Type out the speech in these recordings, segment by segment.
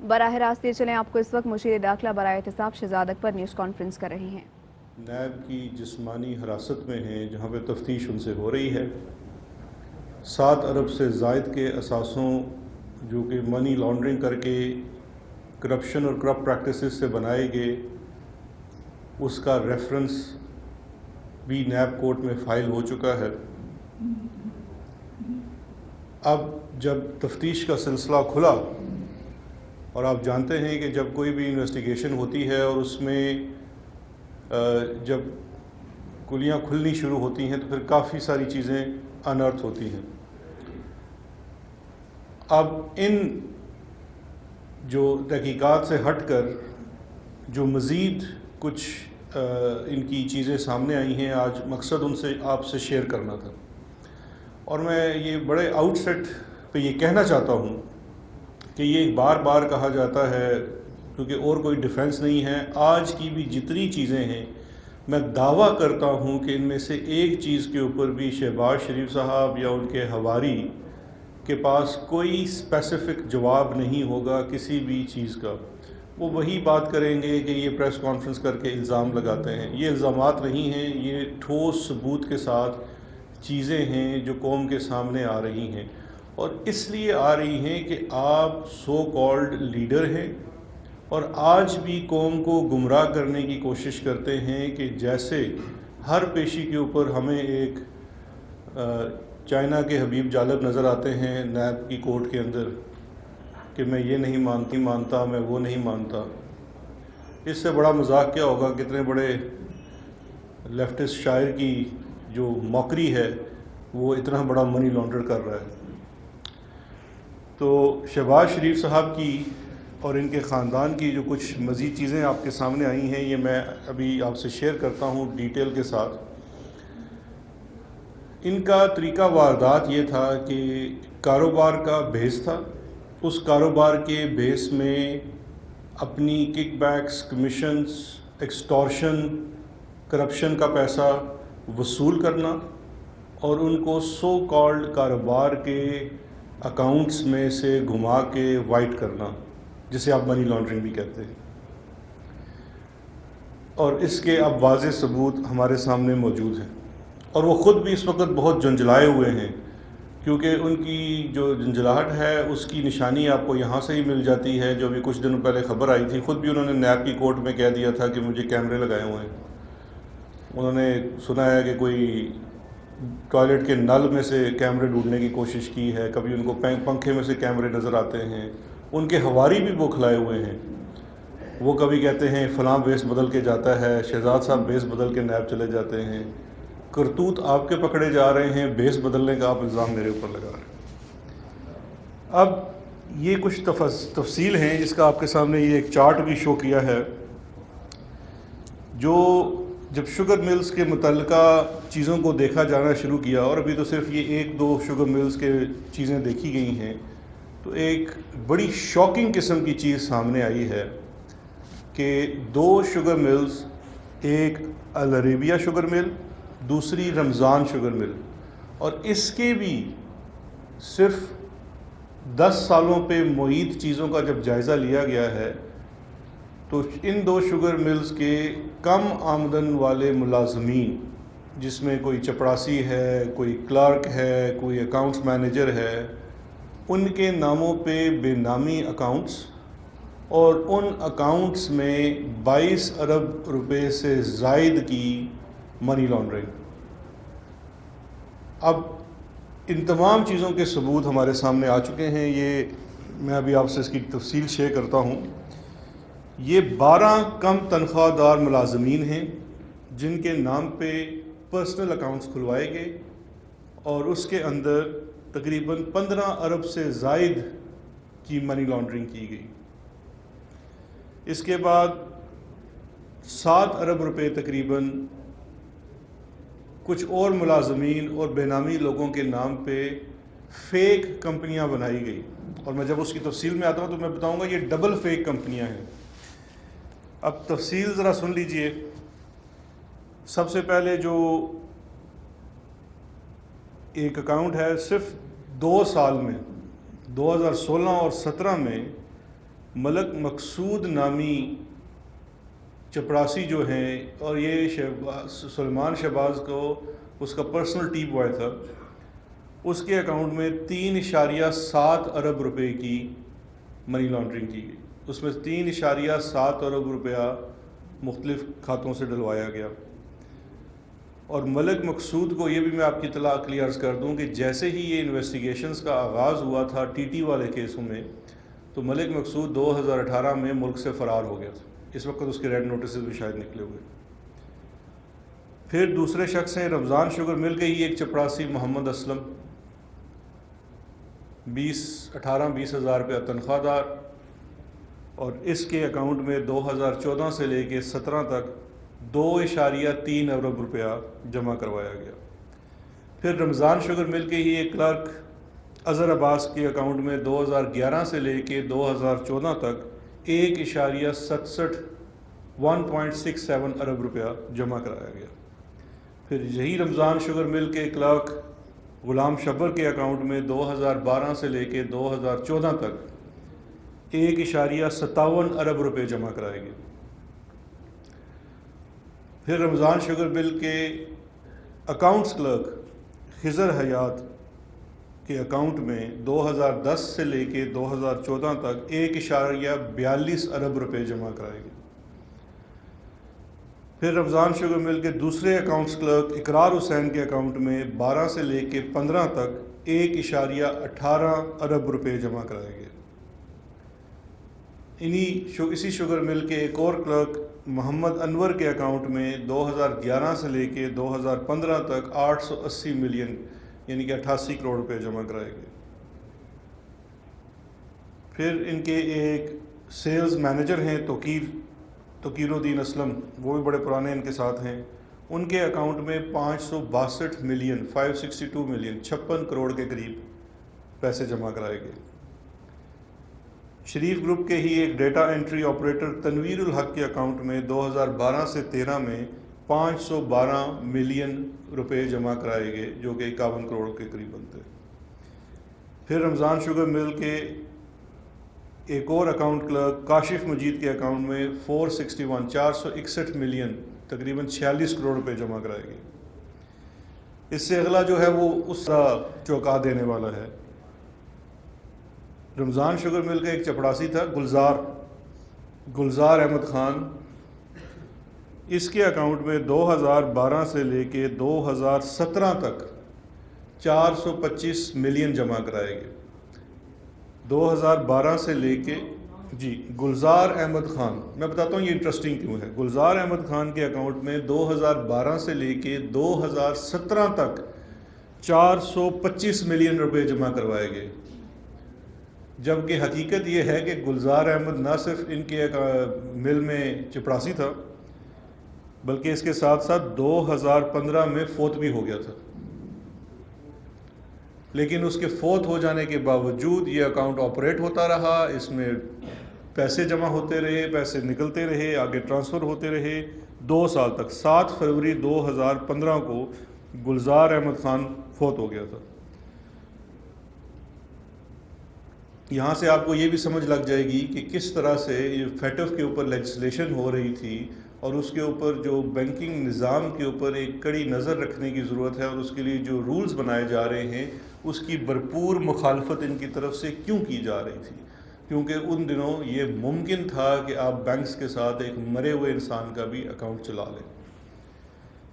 براہ راست یہ چلیں، آپ کو اس وقت مشیر داخلہ برائے احتساب شہزاد اکبر نیوز کانفرنس کر رہی ہیں۔ نیب کی جسمانی حراست میں ہیں جہاں پہ تفتیش ان سے ہو رہی ہے۔ 7 ارب سے زائد کے اثاثوں جو کہ منی لانڈرنگ کر کے کرپشن اور کرپٹ پریکٹسز سے بنائے گئے، اس کا ریفرنس بھی نیب کورٹ میں فائل ہو چکا ہے۔ اب جب تفتیش کا سلسلہ کھلا، اور آپ جانتے ہیں کہ جب کوئی بھی انویسٹیگیشن ہوتی ہے اور اس میں جب کلیاں کھلنی شروع ہوتی ہیں تو پھر کافی ساری چیزیں انرتھ ہوتی ہیں۔ اب ان جو تحقیقات سے ہٹ کر جو مزید کچھ ان کی چیزیں سامنے آئی ہیں، آج مقصد ان سے آپ سے شیئر کرنا تھا۔ اور میں یہ بڑے آؤٹ سیٹ پہ یہ کہنا چاہتا ہوں کہ یہ بار بار کہا جاتا ہے کیونکہ اور کوئی ڈیفنس نہیں ہے، آج کی بھی جتنی چیزیں ہیں میں دعویٰ کرتا ہوں کہ ان میں سے ایک چیز کے اوپر بھی شہباز شریف صاحب یا ان کے حواری کے پاس کوئی اسپیسیفک جواب نہیں ہوگا کسی بھی چیز کا۔ وہ وہی بات کریں گے کہ یہ پریس کانفرنس کر کے الزام لگاتے ہیں۔ یہ الزامات نہیں ہیں، یہ ٹھوس ثبوت کے ساتھ چیزیں ہیں جو قوم کے سامنے آ رہی ہیں، اور اس لیے آ رہی ہیں کہ آپ سو کالڈ لیڈر ہیں اور آج بھی قوم کو گمراہ کرنے کی کوشش کرتے ہیں کہ جیسے ہر پیشی کے اوپر ہمیں ایک چائنا کے حبیب جالب نظر آتے ہیں نیب کی کورٹ کے اندر کہ میں یہ نہیں مانتا، میں وہ نہیں مانتا۔ اس سے بڑا مذاق کیا ہوگا، کتنے بڑے لیفٹسٹ شاعر کی جو موکری ہے وہ اتنا بڑا منی لانڈر کر رہا ہے۔ تو شہباز شریف صاحب کی اور ان کے خاندان کی جو کچھ مزید چیزیں آپ کے سامنے آئی ہیں، یہ میں ابھی آپ سے شیئر کرتا ہوں ڈیٹیل کے ساتھ۔ ان کا طریقہ واردات یہ تھا کہ کاروبار کا بیس تھا، اس کاروبار کے بیس میں اپنی کک بیکس، کمیشنز، ایکسٹورشن، کرپشن کا پیسہ وصول کرنا اور ان کو سو کالڈ کاروبار کے اکاؤنٹس میں سے گھما کے وائٹ کرنا، جسے آپ منی لانڈرنگ بھی کہتے ہیں۔ اور اس کے اب واضح ثبوت ہمارے سامنے موجود ہیں، اور وہ خود بھی اس وقت بہت جھنجھلائے ہوئے ہیں، کیونکہ ان کی جو جھنجھلاہٹ ہے اس کی نشانی آپ کو یہاں سے ہی مل جاتی ہے۔ جو بھی کچھ دنوں پہلے خبر آئی تھی، خود بھی انہوں نے نیب کی کورٹ میں کہہ دیا تھا کہ مجھے کیمرے لگائے ہوئے ہیں۔ انہوں نے سنا ہے کہ کوئی ٹوائلٹ کے نل میں سے کیمرے ڈھونڈنے کی کوشش کی ہے، کبھی ان کو پنکھے میں سے کیمرے نظر آتے ہیں۔ ان کے حواری بھی بوکھلائے ہوئے ہیں، وہ کبھی کہتے ہیں فلاں بیس بدل کے جاتا ہے، شہزاد صاحب بیس بدل کے نیب چلے جاتے ہیں۔ کرتوت آپ کے پکڑے جا رہے ہیں، بیس بدلنے کا آپ الزام میرے اوپر لگا رہے ہیں۔ اب یہ کچھ تفصیل ہیں، اس کا آپ کے سامنے یہ ایک چارٹ بھی شو کیا ہے، جو جب شوگر ملز کے متعلقہ چیزوں کو دیکھا جانا شروع کیا، اور ابھی تو صرف یہ 1-2 شوگر ملز کے چیزیں دیکھی گئی ہیں، تو ایک بڑی شاکنگ قسم کی چیز سامنے آئی ہے کہ 2 شوگر ملز، ایک العربیہ شوگر مل، دوسری رمضان شوگر مل، اور اس کے بھی صرف 10 سالوں پہ معید چیزوں کا جب جائزہ لیا گیا ہے تو ان 2 شوگر ملز کے کم آمدن والے ملازمین، جس میں کوئی چپڑاسی ہے، کوئی کلرک ہے، کوئی اکاؤنٹس مینیجر ہے، ان کے ناموں پہ بے نامی اکاؤنٹس، اور ان اکاؤنٹس میں 22 ارب روپے سے زائد کی منی لانڈرنگ۔ اب ان تمام چیزوں کے ثبوت ہمارے سامنے آ چکے ہیں۔ یہ میں ابھی آپ سے اس کی تفصیل شیئر کرتا ہوں۔ یہ 12 کم تنخواہ دار ملازمین ہیں جن کے نام پہ پرسنل اکاؤنٹس کھلوائے گئے، اور اس کے اندر تقریباً 15 ارب سے زائد کی منی لانڈرنگ کی گئی۔ اس کے بعد 7 ارب روپے تقریباً کچھ اور ملازمین اور بے نامی لوگوں کے نام پہ فیک کمپنیاں بنائی گئی، اور میں جب اس کی تفصیل میں آتا ہوں تو میں بتاؤں گا یہ ڈبل فیک کمپنیاں ہیں۔ اب تفصیل ذرا سن لیجئے۔ سب سے پہلے جو ایک اکاؤنٹ ہے، صرف 2 سال میں 2016 اور 17 میں ملک مقصود نامی چپراسی جو ہیں، اور یہ سلیمان شہباز کو اس کا پرسنل ٹی بوائے تھا، اس کے اکاؤنٹ میں 3.7 ارب روپے کی منی لانڈرنگ کی گئی. اس میں 3.7 ارب روپیہ مختلف کھاتوں سے ڈلوایا گیا. اور ملک مقصود کو یہ بھی میں آپ کی اطلاع کے لیے عرض کر دوں کہ جیسے ہی یہ انویسٹیگیشنز کا آغاز ہوا تھا ٹی ٹی والے کیسوں میں، تو ملک مقصود 2018 میں ملک سے فرار ہو گیا تھا. اس وقت اس کے ریڈ نوٹسز بھی شاید نکلے ہوئے. پھر دوسرے شخص ہیں رمضان شوگر مل کے ہی ایک چپراسی محمد اسلم، 18-20 ہزار روپیہ تنخواہ دار، اور اس کے اکاؤنٹ میں 2014 سے لے کے 17 تک 2.3 ارب روپیہ جمع کروایا گیا. پھر رمضان شوگر مل کے ہی ایک کلرک اظہر عباس کے اکاؤنٹ میں 2011 سے لے کے 2014 تک 1.67 ارب روپیہ جمع کرایا گیا. پھر یہی رمضان شوگر مل کے کلرک غلام شبر کے اکاؤنٹ میں 2012 سے لے کے 2014 تک 1.57 ارب روپے جمع کرائے گئے. پھر رمضان شوگر مل کے اکاؤنٹس کلرک خضر حیات کے اکاؤنٹ میں 2010 سے لے کے 2014 تک 1.42 ارب روپے جمع کرائے گئے. پھر رمضان شوگر مل کے دوسرے اکاؤنٹس کلرک اقرار حسین کے اکاؤنٹ میں 12 سے لے کے 15 تک 1.18 ارب روپے جمع کرائے گئے. اسی شوگر مل کے ایک اور کلرک محمد انور کے اکاؤنٹ میں 2011 سے لے کے 2015 تک 880 ملین یعنی کہ 88 کروڑ روپے جمع کرائے گئے. پھر ان کے ایک سیلز مینیجر ہیں توقیر الدین اسلم، وہ بھی بڑے پرانے ان کے ساتھ ہیں. ان کے اکاؤنٹ میں 562 ملین 562 ملین 56 کروڑ کے قریب پیسے جمع کرائے گئے. شریف گروپ کے ہی ایک ڈیٹا انٹری آپریٹر تنویر الحق کے اکاؤنٹ میں 2012 سے 13 میں 512 ملین روپے جمع کرائے گئے، جو کہ 51 کروڑ کے قریب بنتے. پھر رمضان شوگر مل کے ایک اور اکاؤنٹ کلرک کاشف مجید کے اکاؤنٹ میں 461 ملین تقریباً 46 کروڑ روپے جمع کرائے گئے. اس سے اگلا جو ہے وہ اس کا چونکا دینے والا ہے. رمضان شوگر مل کا ایک چپڑاسی تھا گلزار احمد خان. اس کے اکاؤنٹ میں 2012 سے لے کے 2017 تک 425 ملین جمع کرائے گئے. 2012 سے لے کے گلزار احمد خان، میں بتاتا ہوں یہ انٹرسٹنگ کیوں ہے. گلزار احمد خان کے اکاؤنٹ میں 2012 سے لے کے 2017 تک 425 ملین روپے جمع کروائے گئے. جبکہ حقیقت یہ ہے کہ گلزار احمد نہ صرف ان کے مل میں چپڑاسی تھا، بلکہ اس کے ساتھ ساتھ 2015 میں فوت بھی ہو گیا تھا. لیکن اس کے فوت ہو جانے کے باوجود یہ اکاؤنٹ آپریٹ ہوتا رہا، اس میں پیسے جمع ہوتے رہے، پیسے نکلتے رہے، آگے ٹرانسفر ہوتے رہے 2 سال تک. 7 فروری 2015 کو گلزار احمد خان فوت ہو گیا تھا. یہاں سے آپ کو یہ بھی سمجھ لگ جائے گی کہ کس طرح سے یہ فیٹف کے اوپر لیجسلیشن ہو رہی تھی، اور اس کے اوپر جو بینکنگ نظام کے اوپر ایک کڑی نظر رکھنے کی ضرورت ہے، اور اس کے لیے جو رولز بنائے جا رہے ہیں اس کی بھرپور مخالفت ان کی طرف سے کیوں کی جا رہی تھی. کیونکہ ان دنوں یہ ممکن تھا کہ آپ بینکس کے ساتھ ایک مرے ہوئے انسان کا بھی اکاؤنٹ چلا لیں.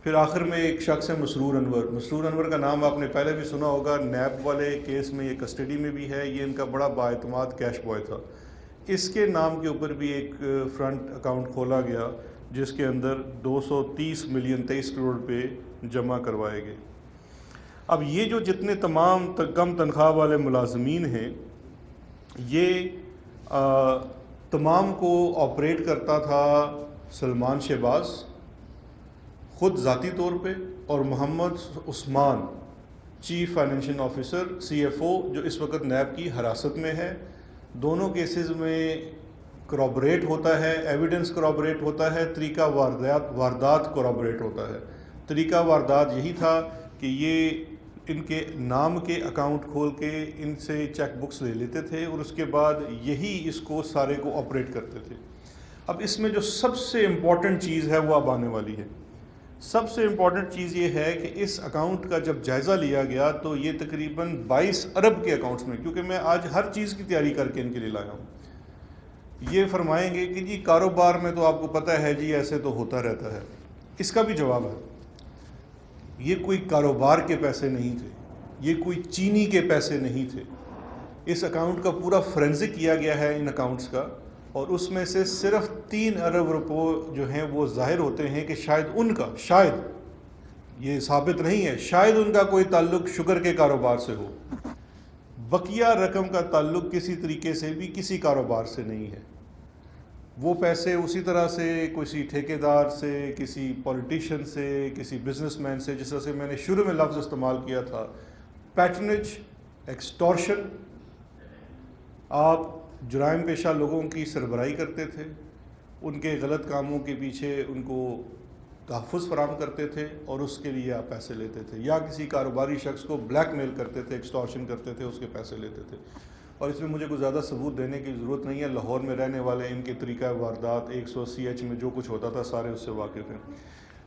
پھر آخر میں ایک شخص ہے مسرور انور کا نام آپ نے پہلے بھی سنا ہوگا. نیب والے کیس میں یہ کسٹڈی میں بھی ہے. یہ ان کا بڑا بااعتماد کیش بوائے تھا. اس کے نام کے اوپر بھی ایک فرنٹ اکاؤنٹ کھولا گیا جس کے اندر 230 ملین 23 کروڑ روپے جمع کروائے گئے. اب یہ جو جتنے تمام کم تنخواہ والے ملازمین ہیں، یہ تمام کو آپریٹ کرتا تھا سلیمان شہباز خود ذاتی طور پہ، اور Muhammad Usman chief financial officer CFO جو اس وقت نیب کی حراست میں ہے. دونوں کیسز میں کرابریٹ ہوتا ہے، ایویڈنس کرابریٹ ہوتا ہے، طریقہ واردات کرابریٹ ہوتا ہے. طریقہ واردات یہی تھا کہ یہ ان کے نام کے اکاؤنٹ کھول کے ان سے چیک بکس لے لیتے تھے اور اس کے بعد یہی اس کو سارے کو آپریٹ کرتے تھے۔ اب اس میں جو سب سے امپورٹنٹ چیز ہے وہ اب آنے والی ہے۔ سب سے امپورٹنٹ چیز یہ ہے کہ اس اکاؤنٹ کا جب جائزہ لیا گیا تو یہ تقریباً 22 ارب کے اکاؤنٹس میں، کیونکہ میں آج ہر چیز کی تیاری کر کے ان کے لیے لایا ہوں، یہ فرمائیں گے کہ جی کاروبار میں تو آپ کو پتہ ہے جی ایسے تو ہوتا رہتا ہے۔ اس کا بھی جواب ہے، یہ کوئی کاروبار کے پیسے نہیں تھے، یہ کوئی چینی کے پیسے نہیں تھے۔ اس اکاؤنٹ کا پورا فرینزک کیا گیا ہے ان اکاؤنٹس کا، اور اس میں سے صرف 3 ارب روپے جو ہیں وہ ظاہر ہوتے ہیں کہ شاید یہ ثابت نہیں ہے، شاید ان کا کوئی تعلق شوگر کے کاروبار سے ہو۔ بقیہ رقم کا تعلق کسی طریقے سے بھی کسی کاروبار سے نہیں ہے۔ وہ پیسے اسی طرح سے کسی ٹھیکیدار سے، کسی پولیٹیشین سے، کسی بزنس مین سے، جس طرح سے میں نے شروع میں لفظ استعمال کیا تھا، پیٹرنیج، ایکسٹورشن، آپ جرائم پیشہ لوگوں کی سربراہی کرتے تھے، ان کے غلط کاموں کے پیچھے ان کو تحفظ فراہم کرتے تھے اور اس کے لیے آپ پیسے لیتے تھے، یا کسی کاروباری شخص کو بلیک میل کرتے تھے، ایکسٹورشن کرتے تھے، اس کے پیسے لیتے تھے۔ اور اس میں مجھے کوئی زیادہ ثبوت دینے کی ضرورت نہیں ہے، لاہور میں رہنے والے ان کے طریقہ واردات 180H میں جو کچھ ہوتا تھا سارے اس سے واقف ہیں۔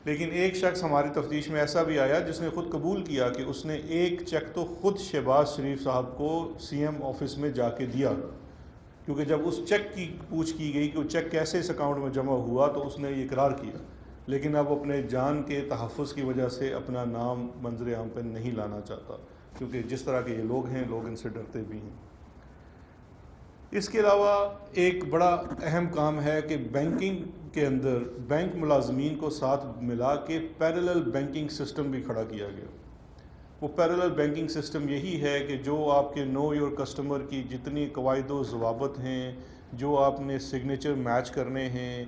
لیکن ایک شخص ہماری تفتیش میں ایسا بھی آیا جس نے خود قبول کیا کہ اس نے ایک چیک تو خود شہباز شریف صاحب کو CM آفس میں جا کے دیا، کیونکہ جب اس چیک کی پوچھ کی گئی کہ وہ چیک کیسے اس اکاؤنٹ میں جمع ہوا تو اس نے یہ اقرار کیا، لیکن اب اپنے جان کے تحفظ کی وجہ سے اپنا نام منظر عام پہ نہیں لانا چاہتا، کیونکہ جس طرح کے یہ لوگ ہیں، لوگ ان سے ڈرتے بھی ہیں۔ اس کے علاوہ ایک بڑا اہم کام ہے کہ بینکنگ کے اندر بینک ملازمین کو ساتھ ملا کے پیرلل بینکنگ سسٹم بھی کھڑا کیا گیا۔ وہ پیرلل بینکنگ سسٹم یہی ہے کہ جو آپ کے نو یور کسٹمر کی جتنی قواعد و ضوابط ہیں، جو آپ نے سگنیچر میچ کرنے ہیں،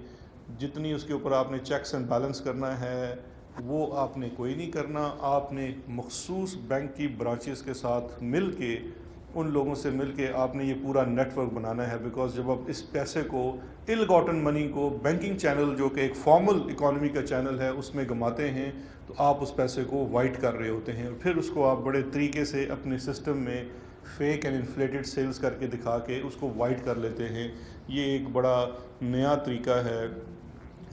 جتنی اس کے اوپر آپ نے چیکس اینڈ بیلنس کرنا ہے، وہ آپ نے کوئی نہیں کرنا۔ آپ نے مخصوص بینک کی برانچز کے ساتھ مل کے، ان لوگوں سے مل کے آپ نے یہ پورا نیٹ ورک بنانا ہے، بیکاز جب آپ اس پیسے کو، ال گاٹن منی کو بینکنگ چینل جو کہ ایک فارمل اکانومی کا چینل ہے اس میں گماتے ہیں تو آپ اس پیسے کو وائٹ کر رہے ہوتے ہیں، اور پھر اس کو آپ بڑے طریقے سے اپنے سسٹم میں فیک اینڈ انفلیٹڈ سیلز کر کے دکھا کے اس کو وائٹ کر لیتے ہیں۔ یہ ایک بڑا نیا طریقہ ہے۔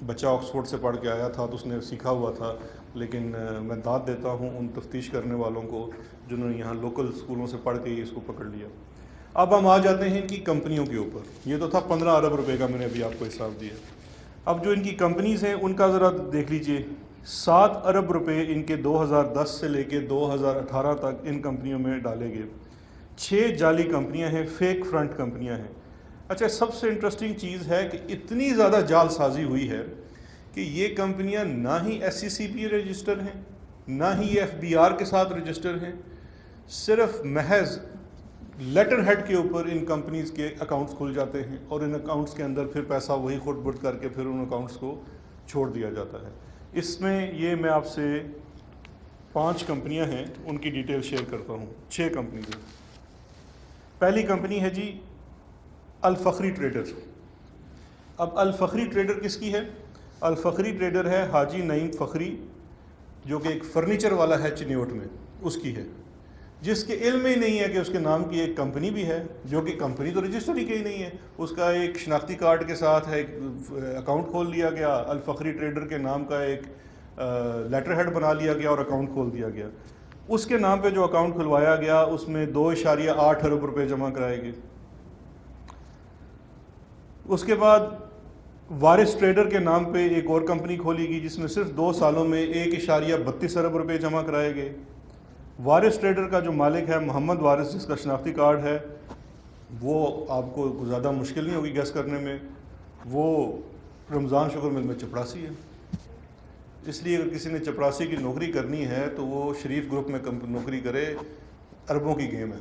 بچہ آکسفورڈ سے پڑھ کے آیا تھا تو اس نے سیکھا ہوا تھا، لیکن میں داد دیتا ہوں ان تفتیش کرنے والوں کو جنہوں نے یہاں لوکل اسکولوں سے پڑھ کے اس کو پکڑ لیا۔ اب ہم آ جاتے ہیں ان کی کمپنیوں کے اوپر۔ یہ تو تھا 15 ارب روپے کا، میں نے ابھی آپ کو حساب دیا۔ اب جو ان کی کمپنیز ہیں ان کا ذرا دیکھ لیجئے، 7 ارب روپے ان کے 2010 سے لے کے 2018 تک ان کمپنیوں میں ڈالے گئے۔ 6 جعلی کمپنیاں ہیں، فیک فرنٹ کمپنیاں ہیں۔ اچھا، سب سے انٹرسٹنگ چیز ہے کہ اتنی زیادہ جعل سازی ہوئی ہے کہ یہ کمپنیاں نہ ہی SCCP رجسٹر ہیں، نہ ہی FBR کے ساتھ رجسٹر ہیں، صرف محض لیٹر ہیڈ کے اوپر ان کمپنیز کے اکاؤنٹس کھل جاتے ہیں، اور ان اکاؤنٹس کے اندر پھر پیسہ وہی خود برد کر کے پھر ان اکاؤنٹس کو چھوڑ دیا جاتا ہے۔ اس میں یہ میں آپ سے 5 کمپنیاں ہیں ان کی ڈیٹیل شیئر کرتا ہوں۔ 6 کمپنیز ہیں۔ پہلی کمپنی ہے جی الفخری ٹریڈر۔ اب الفخری ٹریڈر کس کی ہے؟ الفخری ٹریڈر ہے حاجی نعیم فخری، جو کہ ایک فرنیچر والا ہے چنیوٹ میں، اس کی ہے، جس کے علم ہی نہیں ہے کہ اس کے نام کی ایک کمپنی بھی ہے، جو کہ کمپنی تو رجسٹر ہی کہیں نہیں ہے۔ اس کا ایک شناختی کارڈ کے ساتھ ہے، ایک اکاؤنٹ کھول لیا گیا، الفخری ٹریڈر کے نام کا ایک لیٹر ہیڈ بنا لیا گیا اور اکاؤنٹ کھول دیا گیا۔ اس کے نام پہ جو اکاؤنٹ کھلوایا گیا اس میں 2.8 ارب روپے جمع کرائے گئے۔ اس کے بعد وارث ٹریڈر کے نام پہ ایک اور کمپنی کھولی گئی جس میں صرف 2 سالوں میں 1.32 ارب روپے جمع کرائے گئے۔ وارث ٹریڈر کا جو مالک ہے محمد وارث، جس کا شناختی کارڈ ہے، وہ آپ کو زیادہ مشکل نہیں ہوگی گیس کرنے میں، وہ رمضان شوگر مل میں چپڑاسی ہے۔ اس لیے اگر کسی نے چپڑاسی کی نوکری کرنی ہے تو وہ شریف گروپ میں نوکری کرے، اربوں کی گیم ہے۔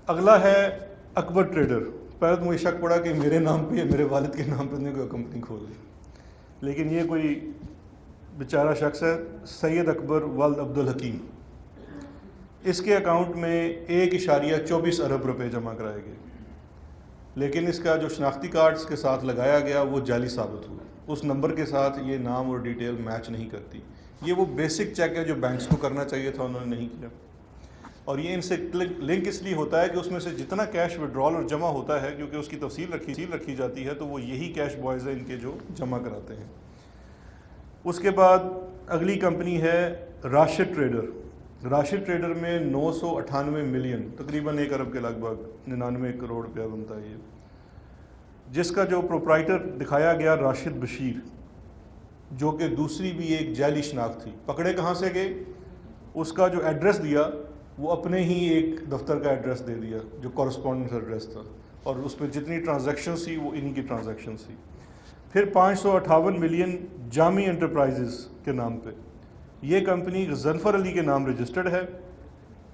اگلا ہے اکبر ٹریڈر۔ پہلے تو مجھے شک پڑا کہ میرے نام پہ یا میرے والد کے نام پہ نے کوئی کمپنی کھول لی، لیکن یہ کوئی بیچارہ شخص ہے، سید اکبر والد عبدالحکیم۔ اس کے اکاؤنٹ میں 1.24 ارب روپے جمع کرائے گئے، لیکن اس کا جو شناختی کارڈز کے ساتھ لگایا گیا وہ جعلی ثابت ہوا۔ اس نمبر کے ساتھ یہ نام اور ڈیٹیل میچ نہیں کرتی۔ یہ وہ بیسک چیک ہے جو بینکس کو کرنا چاہیے تھا، انہوں نے نہیں کیا. اور یہ ان سے لنک اس لیے ہوتا ہے کہ اس میں سے جتنا کیش وڈرال اور جمع ہوتا ہے، کیونکہ اس کی تفصیل رکھی جاتی ہے، تو وہ یہی کیش بوائز ہیں ان کے جو جمع کراتے ہیں. اس کے بعد اگلی کمپنی ہے راشد ٹریڈر. راشد ٹریڈر میں 998 ملین، تقریباً 1 ارب کے لگ بھگ 99 کروڑ روپیہ بنتا ہے یہ، جس کا جو پروپرائٹر دکھایا گیا راشد بشیر، جو کہ دوسری بھی ایک جعلی شناخت تھی. پکڑے کہاں سے گئے؟ اس کا جو ایڈریس دیا وہ اپنے ہی ایک دفتر کا ایڈریس دے دیا جو کورسپونڈنس ایڈریس تھا، اور اس پہ جتنی ٹرانزیکشنز تھی وہ انہی کی ٹرانزیکشنز تھی. پھر 558 ملین جامی انٹرپرائزز کے نام پہ، یہ کمپنی غضنفر علی کے نام رجسٹرڈ ہے،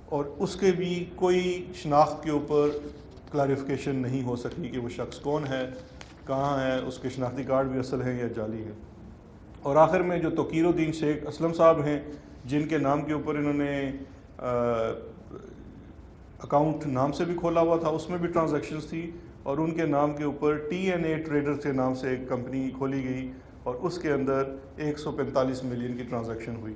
اور اس کے بھی کوئی شناخت کے اوپر کلیریفیکیشن نہیں ہو سکی کہ وہ شخص کون ہے، کہاں ہے، اس کے شناختی کارڈ بھی اصل ہیں یا جعلی ہیں. اور آخر میں جو توقیر الدین شیخ اسلم صاحب ہیں، جن کے نام کے اوپر انہوں نے اکاؤنٹ نام سے بھی کھولا ہوا تھا، اس میں بھی ٹرانزیکشنز تھی، اور ان کے نام کے اوپر TNA ٹریڈر کے نام سے ایک کمپنی کھولی گئی، اور اس کے اندر 145 ملین کی ٹرانزیکشن ہوئی.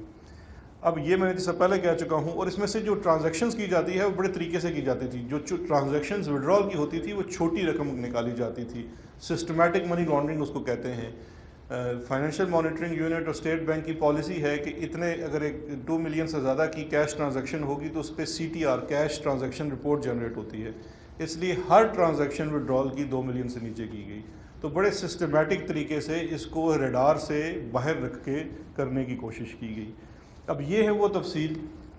اب یہ میں نے جیسے پہلے کہہ چکا ہوں، اور اس میں سے جو ٹرانزیکشنز کی جاتی ہے وہ بڑے طریقے سے کی جاتی تھی. جو ٹرانزیکشنز وڈرال کی ہوتی تھی وہ چھوٹی رقم نکالی جاتی تھی، سسٹمیٹک منی لانڈرنگ اس کو کہتے ہیں. فائنینشیل مانیٹرنگ یونٹ اور اسٹیٹ بینک کی پالیسی ہے کہ اتنے اگر ایک 2 ملین سے زیادہ کی کیش ٹرانزیکشن ہوگی تو اس پہ CTR cash transaction report generate ہوتی ہے. اس لیے ہر ٹرانزیکشن وڈرال کی 2 ملین سے نیچے کی گئی. تو بڑے سسٹمیٹک طریقے سے اس کو ریڈار سے باہر رکھ کے کرنے کی کوشش کی گئی. اب یہ ہے وہ تفصیل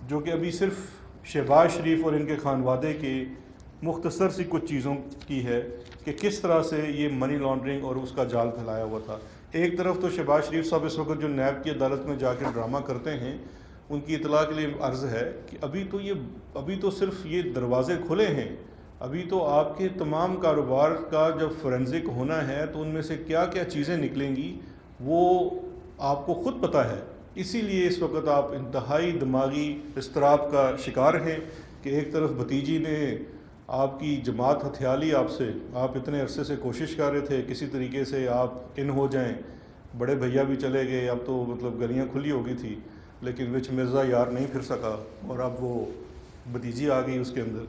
جو کہ ابھی صرف شہباز شریف اور ان کے خانوادے کے مختصر سی کچھ چیزوں کی ہے کہ کس طرح سے یہ منی لانڈرنگ اور اس کا جال پھیلایا ہوا تھا. ایک طرف تو شہباز شریف صاحب اس وقت جو نیب کی عدالت میں جا کے ڈرامہ کرتے ہیں، ان کی اطلاع کے لیے عرض ہے کہ ابھی تو صرف یہ دروازے کھلے ہیں، ابھی تو آپ کے تمام کاروبار کا جب فورینزک ہونا ہے تو ان میں سے کیا کیا چیزیں نکلیں گی وہ آپ کو خود پتہ ہے. اسی لیے اس وقت آپ انتہائی دماغی اضطراب کا شکار ہیں کہ ایک طرف بھتیجی نے آپ کی جماعت ہتھیالی آپ سے، آپ اتنے عرصے سے کوشش کر رہے تھے کسی طریقے سے آپ ان ہو جائیں، بڑے بھیا بھی چلے گئے، اب تو مطلب گلیاں کھلی ہو گئی تھی، لیکن وچ مرزا یار نہیں پھر سکا، اور اب وہ بھتیجی آ گئی اس کے اندر.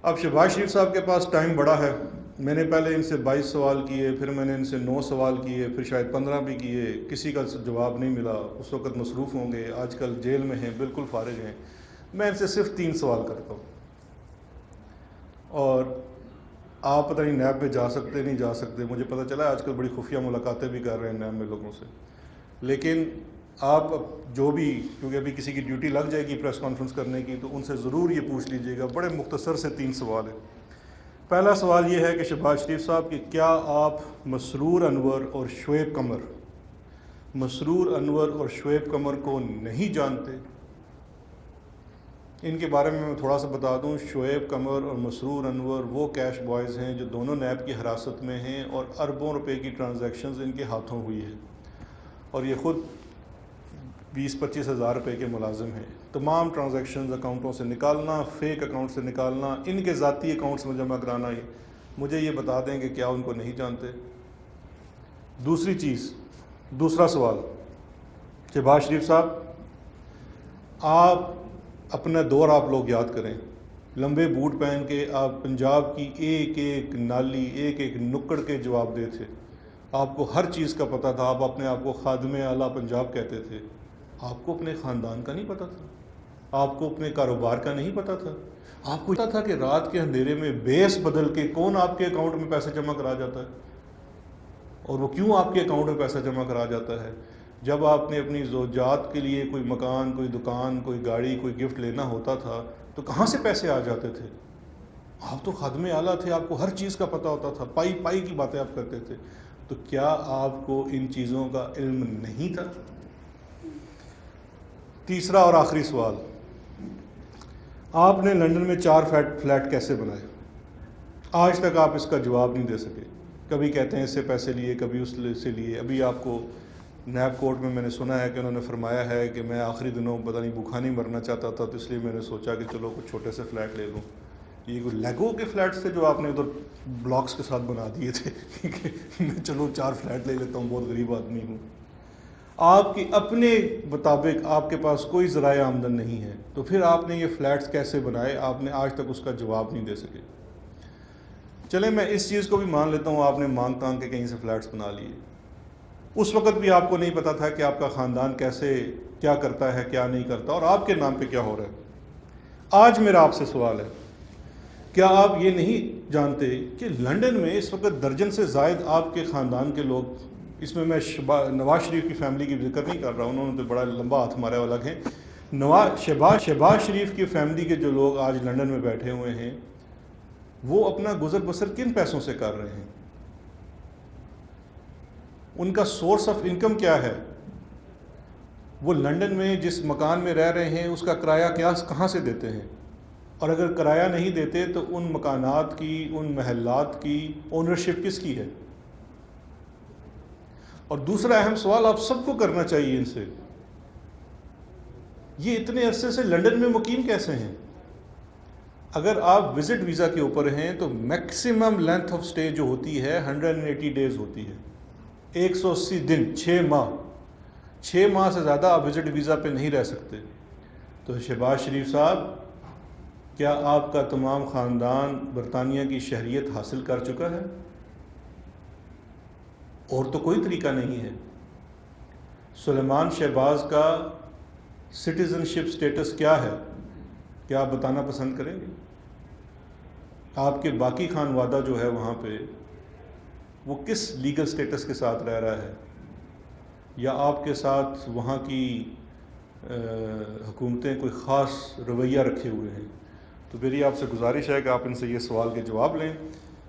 اب شہباز شریف صاحب کے پاس ٹائم بڑا ہے. میں نے پہلے ان سے 22 سوال کیے، پھر میں نے ان سے 9 سوال کیے، پھر شاید 15 بھی کیے، کسی کا جواب نہیں ملا. اس وقت مصروف ہوں گے، آج کل جیل میں ہیں، بالکل فارغ ہیں. میں ان سے صرف 3 سوال کرتا ہوں، اور آپ پتہ نہیں نیب پہ جا سکتے نہیں جا سکتے. مجھے پتہ چلا آج کل بڑی خفیہ ملاقاتیں بھی کر رہے ہیں نیب میں لوگوں سے، لیکن آپ جو بھی، کیونکہ ابھی کسی کی ڈیوٹی لگ جائے گی پریس کانفرنس کرنے کی، تو ان سے ضرور یہ پوچھ لیجئے گا. بڑے مختصر سے 3 سوال ہیں. پہلا سوال یہ ہے کہ شہباز شریف صاحب کہ کیا آپ مسرور انور اور شعیب قمر کو نہیں جانتے؟ ان کے بارے میں تھوڑا سا بتا دوں. شعیب قمر اور مسرور انور وہ کیش بوائز ہیں جو دونوں نیب کی حراست میں ہیں، اور اربوں روپے کی ٹرانزیکشنز ان کے ہاتھوں ہوئی ہے، اور یہ خود 20-25 ہزار روپے کے ملازم ہیں. تمام ٹرانزیکشنز اکاؤنٹوں سے نکالنا، فیک اکاؤنٹ سے نکالنا، ان کے ذاتی اکاؤنٹس میں جمع کرانا. مجھے یہ بتا دیں کہ کیا ان کو نہیں جانتے؟ دوسرا سوال، شہباز شریف صاحب آپ اپنا دور آپ لوگ یاد کریں. لمبے بوٹ پہن کے آپ پنجاب کی ایک ایک نالی، ایک ایک نکڑ کے جواب دے تھے. آپ کو ہر چیز کا پتہ تھا. آپ اپنے آپ کو خادم اعلیٰ پنجاب کہتے تھے. آپ کو اپنے خاندان کا نہیں پتہ تھا؟ آپ کو اپنے کاروبار کا نہیں پتہ تھا؟ آپ کو پتہ تھا کہ رات کے اندھیرے میں بیس بدل کے کون آپ کے اکاؤنٹ میں پیسے جمع کرا جاتا ہے، اور وہ کیوں آپ کے اکاؤنٹ میں پیسہ جمع کرا جاتا ہے؟ جب آپ نے اپنی زوجات کے لیے کوئی مکان، کوئی دکان، کوئی گاڑی، کوئی گفٹ لینا ہوتا تھا تو کہاں سے پیسے آ جاتے تھے؟ آپ تو خادم اعلیٰ تھے، آپ کو ہر چیز کا پتہ ہوتا تھا، پائی کی باتیں آپ کرتے تھے. تو کیا آپ کو ان چیزوں کا علم نہیں تھا؟ تیسرا اور آخری سوال، آپ نے لندن میں 4 فلیٹ کیسے بنائے؟ آج تک آپ اس کا جواب نہیں دے سکے. کبھی کہتے ہیں اس سے پیسے لیے، کبھی اس سے لیے. ابھی آپ کو نیب کورٹ میں نے سنا ہے کہ انہوں نے فرمایا ہے کہ میں آخری دنوں پتہ نہیں بھوکا نہیں مرنا چاہتا تھا، تو اس لیے میں نے سوچا کہ چلو کچھ چھوٹے سے فلیٹ لے لوں. یہ کوئی لیگو کے فلیٹس تھے جو آپ نے ادھر بلاکس کے ساتھ بنا دیے تھے کہ میں چلو 4 فلیٹ لے لیتا ہوں، بہت غریب آدمی ہوں. آپ کے اپنے مطابق آپ کے پاس کوئی ذرائع آمدن نہیں ہے، تو پھر آپ نے یہ فلیٹس کیسے بنائے؟ آپ نے آج تک اس کا جواب نہیں دے سکے۔ چلیں میں اس چیز کو بھی مان لیتا ہوں، آپ نے مانگ تانگ کے کہیں سے فلیٹس بنا لیے، اس وقت بھی آپ کو نہیں پتا تھا کہ آپ کا خاندان کیسے کیا کرتا ہے کیا نہیں کرتا اور آپ کے نام پہ کیا ہو رہا ہے۔ آج میرا آپ سے سوال ہے، کیا آپ یہ نہیں جانتے کہ لنڈن میں اس وقت درجن سے زائد آپ کے خاندان کے لوگ، اس میں نواز شریف کی فیملی کی ذکر نہیں کر رہا، انہوں نے تو بڑا لمبا ہاتھ مارا ہے، الگ ہیں، شہباز شریف کی فیملی کے جو لوگ آج لنڈن میں بیٹھے ہوئے ہیں، وہ اپنا گزر بسر کن پیسوں سے کر رہے ہیں؟ ان کا سورس آف انکم کیا ہے؟ وہ لنڈن میں جس مکان میں رہ رہے ہیں اس کا کرایہ کہاں سے دیتے ہیں؟ اور اگر کرایہ نہیں دیتے تو ان مکانات کی، ان محلات کی اونرشپ کس کی ہے؟ اور دوسرا اہم سوال آپ سب کو کرنا چاہیے ان سے، یہ اتنے عرصے سے لنڈن میں مقیم کیسے ہیں؟ اگر آپ وزٹ ویزا کے اوپر ہیں تو میکسیمم لینتھ آف سٹے جو ہوتی ہے 180 ڈیز ہوتی ہے، 180 دن، 6 ماہ سے زیادہ آپ وزٹ ویزا پہ نہیں رہ سکتے۔ تو شہباز شریف صاحب، کیا آپ کا تمام خاندان برطانیہ کی شہریت حاصل کر چکا ہے؟ اور تو کوئی طریقہ نہیں ہے۔ سلیمان شہباز کا سٹیزن شپ سٹیٹس کیا ہے؟ کیا آپ بتانا پسند کریں گے؟ آپ کے باقی خانوادہ جو ہے وہاں پہ، وہ کس لیگل سٹیٹس کے ساتھ رہ رہا ہے؟ یا آپ کے ساتھ وہاں کی حکومتیں کوئی خاص رویہ رکھے ہوئے ہیں؟ تو میری آپ سے گزارش ہے کہ آپ ان سے یہ سوال کے جواب لیں۔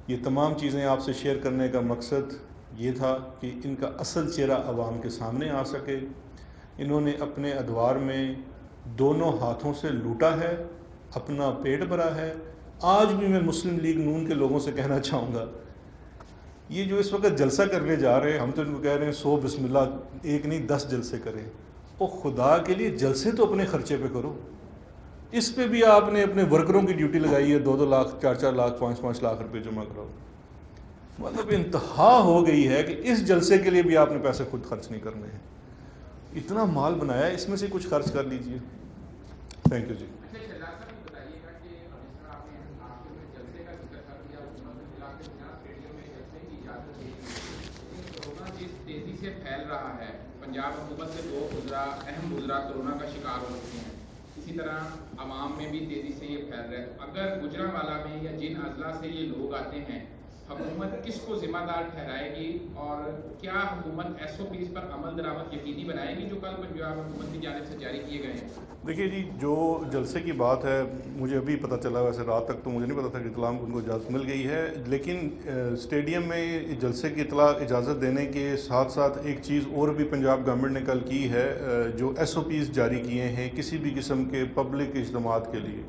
یہ تمام چیزیں آپ سے شیئر کرنے کا مقصد یہ تھا کہ ان کا اصل چہرہ عوام کے سامنے آ سکے۔ انہوں نے اپنے ادوار میں دونوں ہاتھوں سے لوٹا ہے، اپنا پیٹ بھرا ہے۔ آج بھی میں مسلم لیگ نون کے لوگوں سے کہنا چاہوں گا، یہ جو اس وقت جلسہ کرنے جا رہے ہیں، ہم تو ان کو کہہ رہے ہیں 100 بسم اللہ، ایک نہیں 10 جلسے کریں۔ او خدا کے لیے جلسے تو اپنے خرچے پہ کرو، اس پہ بھی آپ نے اپنے ورکروں کی ڈیوٹی لگائی ہے، 2 لاکھ 4 لاکھ 5 لاکھ روپے جمع کراؤ۔ مطلب انتہا ہو گئی ہے کہ اس جلسے کے لیے بھی آپ نے پیسے خود خرچ نہیں کرنے ہیں۔ اتنا مال بنایا ہے، اس میں سے کچھ خرچ کر لیجئے۔ تھینک یو جی۔ تیزی سے پھیل رہا ہے، پنجاب حکومت سے 2 وزراء، اہم وزراء کورونا کا شکار ہو چکے ہیں، اسی طرح عوام میں بھی تیزی سے یہ پھیل رہا ہے۔ اگر گوجرانوالہ میں یا جن اضلاع سے یہ لوگ آتے ہیں، حکومت کس کو ذمہ دار ٹھہرائے گی، اور کیا حکومت ایس او پیز پر عمل درآمد یقینی بنائے گی جو کل پنجاب حکومت کی جانب سے جاری کیے گئے ہیں؟ دیکھیے جی، جو جلسے کی بات ہے مجھے ابھی پتہ چلا، ویسے رات تک تو مجھے نہیں پتا تھا کہ اطلاع ان کو اجازت مل گئی ہے، لیکن اسٹیڈیم میں جلسے کی اجازت دینے کے ساتھ ساتھ ایک چیز اور بھی پنجاب گورنمنٹ نے کل کی ہے، جو ایس او پیز جاری کیے ہیں کسی بھی قسم کے پبلک اجتماعات کے لیے۔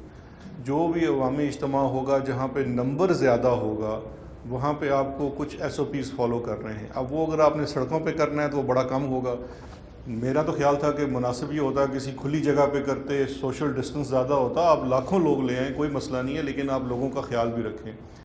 جو بھی عوامی اجتماع ہوگا جہاں پہ نمبر زیادہ ہوگا، وہاں پہ آپ کو کچھ ایس او پیز فالو کر رہے ہیں۔ اب وہ اگر آپ نے سڑکوں پہ کرنا ہے تو وہ بڑا کم ہوگا۔ میرا تو خیال تھا کہ مناسب یہ ہوتا کسی کھلی جگہ پہ کرتے، سوشل ڈسٹنس زیادہ ہوتا، آپ لاکھوں لوگ لے آئیں، کوئی مسئلہ نہیں ہے، لیکن آپ لوگوں کا خیال بھی رکھیں۔